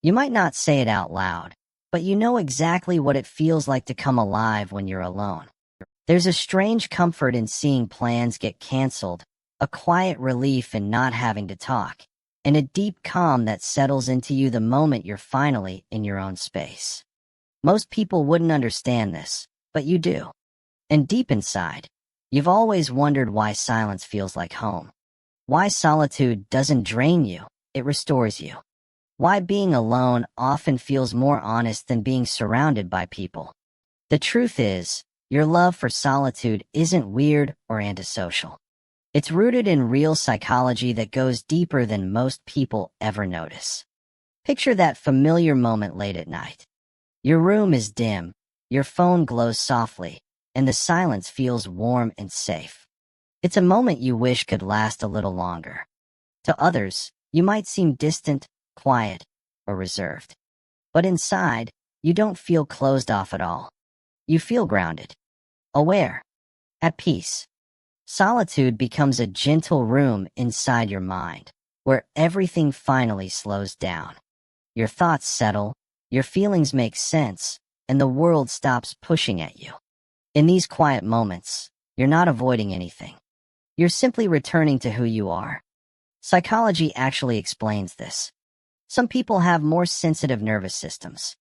You might not say it out loud, but you know exactly what it feels like to come alive when you're alone. There's a strange comfort in seeing plans get canceled, a quiet relief in not having to talk, and a deep calm that settles into you the moment you're finally in your own space. Most people wouldn't understand this, but you do. And deep inside, you've always wondered why silence feels like home. Why solitude doesn't drain you, it restores you. Why being alone often feels more honest than being surrounded by people. The truth is, your love for solitude isn't weird or antisocial. It's rooted in real psychology that goes deeper than most people ever notice. Picture that familiar moment late at night. Your room is dim, your phone glows softly, and the silence feels warm and safe. It's a moment you wish could last a little longer. To others, you might seem distant, quiet, or reserved. But inside, you don't feel closed off at all. You feel grounded, aware, at peace. Solitude becomes a gentle room inside your mind, where everything finally slows down. Your thoughts settle, your feelings make sense, and the world stops pushing at you. In these quiet moments, you're not avoiding anything. You're simply returning to who you are. Psychology actually explains this. Some people have more sensitive nervous systems.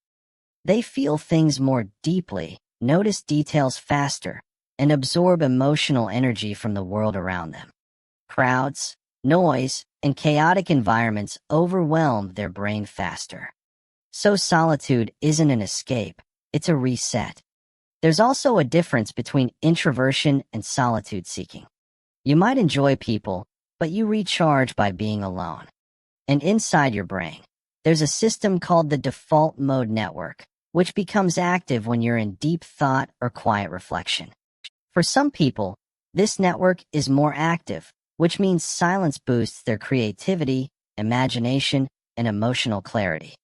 They feel things more deeply, notice details faster, and absorb emotional energy from the world around them. Crowds, noise, and chaotic environments overwhelm their brain faster. So solitude isn't an escape, it's a reset. There's also a difference between introversion and solitude seeking. You might enjoy people, but you recharge by being alone. And inside your brain, there's a system called the default mode network, which becomes active when you're in deep thought or quiet reflection. For some people, this network is more active, which means silence boosts their creativity, imagination, and emotional clarity.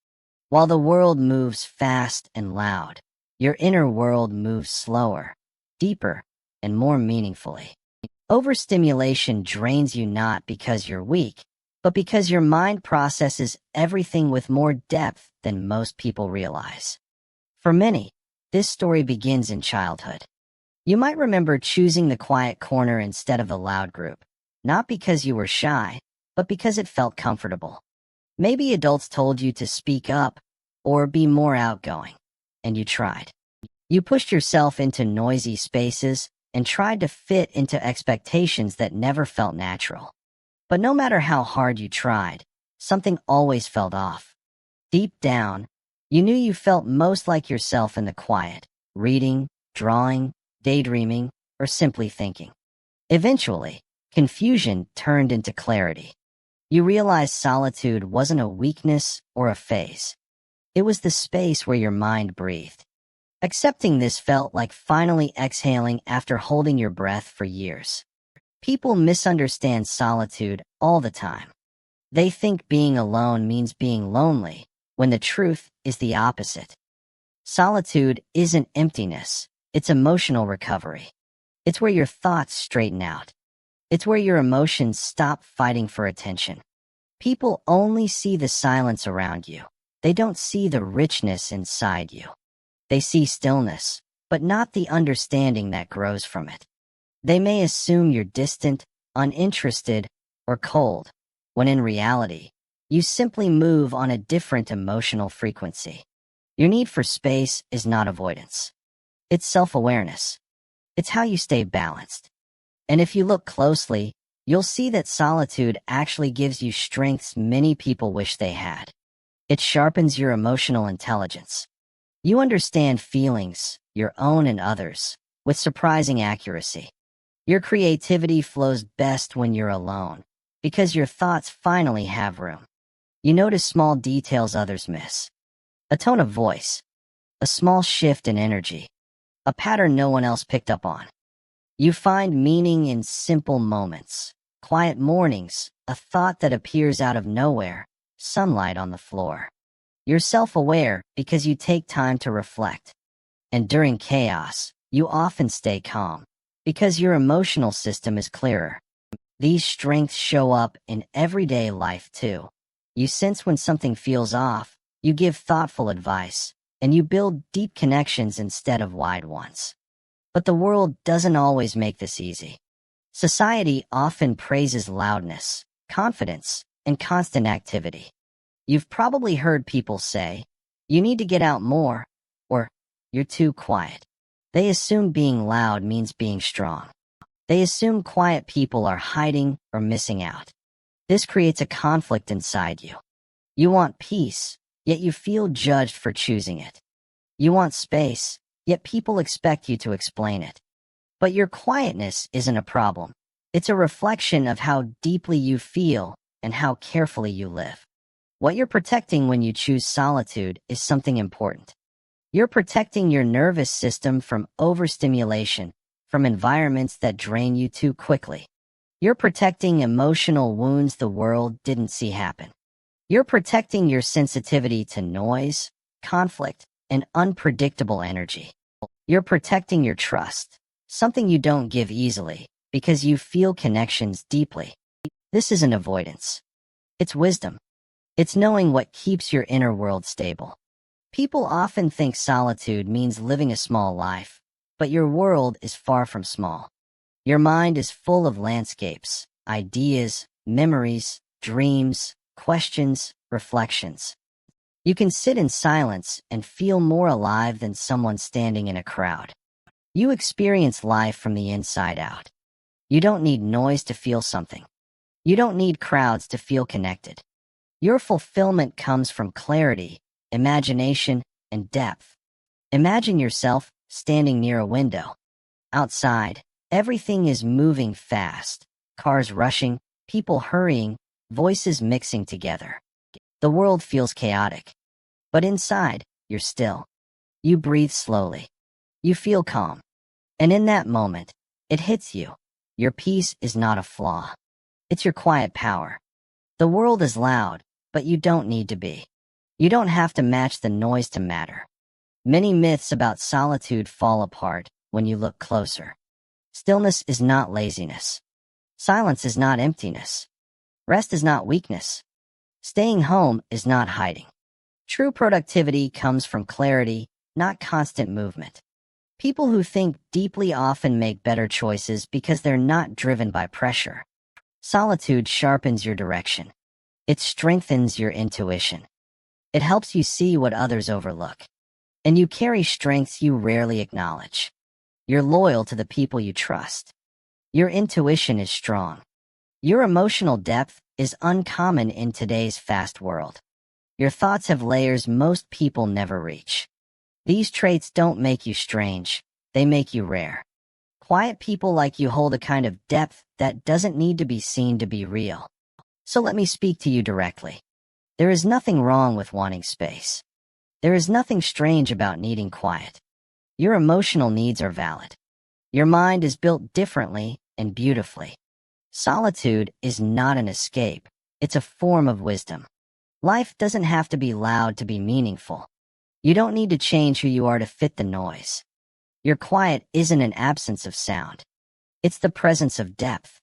While the world moves fast and loud, your inner world moves slower, deeper, and more meaningfully. Overstimulation drains you not because you're weak, but because your mind processes everything with more depth than most people realize. For many, this story begins in childhood. You might remember choosing the quiet corner instead of the loud group, not because you were shy, but because it felt comfortable. Maybe adults told you to speak up or be more outgoing, and you tried. You pushed yourself into noisy spaces and tried to fit into expectations that never felt natural. But no matter how hard you tried, something always felt off. Deep down, you knew you felt most like yourself in the quiet, reading, drawing, daydreaming, or simply thinking. Eventually, confusion turned into clarity. You realized solitude wasn't a weakness or a phase. It was the space where your mind breathed. Accepting this felt like finally exhaling after holding your breath for years. People misunderstand solitude all the time. They think being alone means being lonely, when the truth is the opposite. Solitude isn't emptiness, it's emotional recovery. It's where your thoughts straighten out. It's where your emotions stop fighting for attention. People only see the silence around you. They don't see the richness inside you. They see stillness, but not the understanding that grows from it. They may assume you're distant, uninterested, or cold, when in reality, you simply move on a different emotional frequency. Your need for space is not avoidance. It's self-awareness. It's how you stay balanced. And if you look closely, you'll see that solitude actually gives you strengths many people wish they had. It sharpens your emotional intelligence. You understand feelings, your own and others, with surprising accuracy. Your creativity flows best when you're alone, because your thoughts finally have room. You notice small details others miss. A tone of voice, a small shift in energy, a pattern no one else picked up on. You find meaning in simple moments, quiet mornings, a thought that appears out of nowhere, sunlight on the floor. You're self-aware because you take time to reflect. And during chaos, you often stay calm, because your emotional system is clearer. These strengths show up in everyday life too. You sense when something feels off, You give thoughtful advice, and you build deep connections instead of wide ones. But the world doesn't always make this easy. Society often praises loudness, confidence, and constant activity. You've probably heard people say, "You need to get out more," or "You're too quiet." They assume being loud means being strong. They assume quiet people are hiding or missing out. This creates a conflict inside you. You want peace, yet you feel judged for choosing it. You want space, yet people expect you to explain it. But your quietness isn't a problem. It's a reflection of how deeply you feel and how carefully you live. What you're protecting when you choose solitude is something important. You're protecting your nervous system from overstimulation, from environments that drain you too quickly. You're protecting emotional wounds the world didn't see happen. You're protecting your sensitivity to noise, conflict, and unpredictable energy. You're protecting your trust, something you don't give easily, because you feel connections deeply. This isn't avoidance. It's wisdom. It's knowing what keeps your inner world stable. People often think solitude means living a small life, but your world is far from small. Your mind is full of landscapes, ideas, memories, dreams, questions, reflections. You can sit in silence and feel more alive than someone standing in a crowd. You experience life from the inside out. You don't need noise to feel something. You don't need crowds to feel connected. Your fulfillment comes from clarity, imagination, and depth. Imagine yourself standing near a window. Outside, everything is moving fast. Cars rushing, people hurrying, voices mixing together. The world feels chaotic. But inside, you're still. You breathe slowly. You feel calm. And in that moment, it hits you. Your peace is not a flaw. It's your quiet power. The world is loud, but you don't need to be. You don't have to match the noise to matter. Many myths about solitude fall apart when you look closer. Stillness is not laziness. Silence is not emptiness. Rest is not weakness. Staying home is not hiding. True productivity comes from clarity, not constant movement. People who think deeply often make better choices because they're not driven by pressure. Solitude sharpens your direction. It strengthens your intuition. It helps you see what others overlook. And you carry strengths you rarely acknowledge. You're loyal to the people you trust. Your intuition is strong. Your emotional depth is uncommon in today's fast world. Your thoughts have layers most people never reach. These traits don't make you strange, they make you rare. Quiet people like you hold a kind of depth that doesn't need to be seen to be real. So let me speak to you directly. There is nothing wrong with wanting space. There is nothing strange about needing quiet. Your emotional needs are valid. Your mind is built differently and beautifully. Solitude is not an escape, it's a form of wisdom. Life doesn't have to be loud to be meaningful. You don't need to change who you are to fit the noise. Your quiet isn't an absence of sound. It's the presence of depth.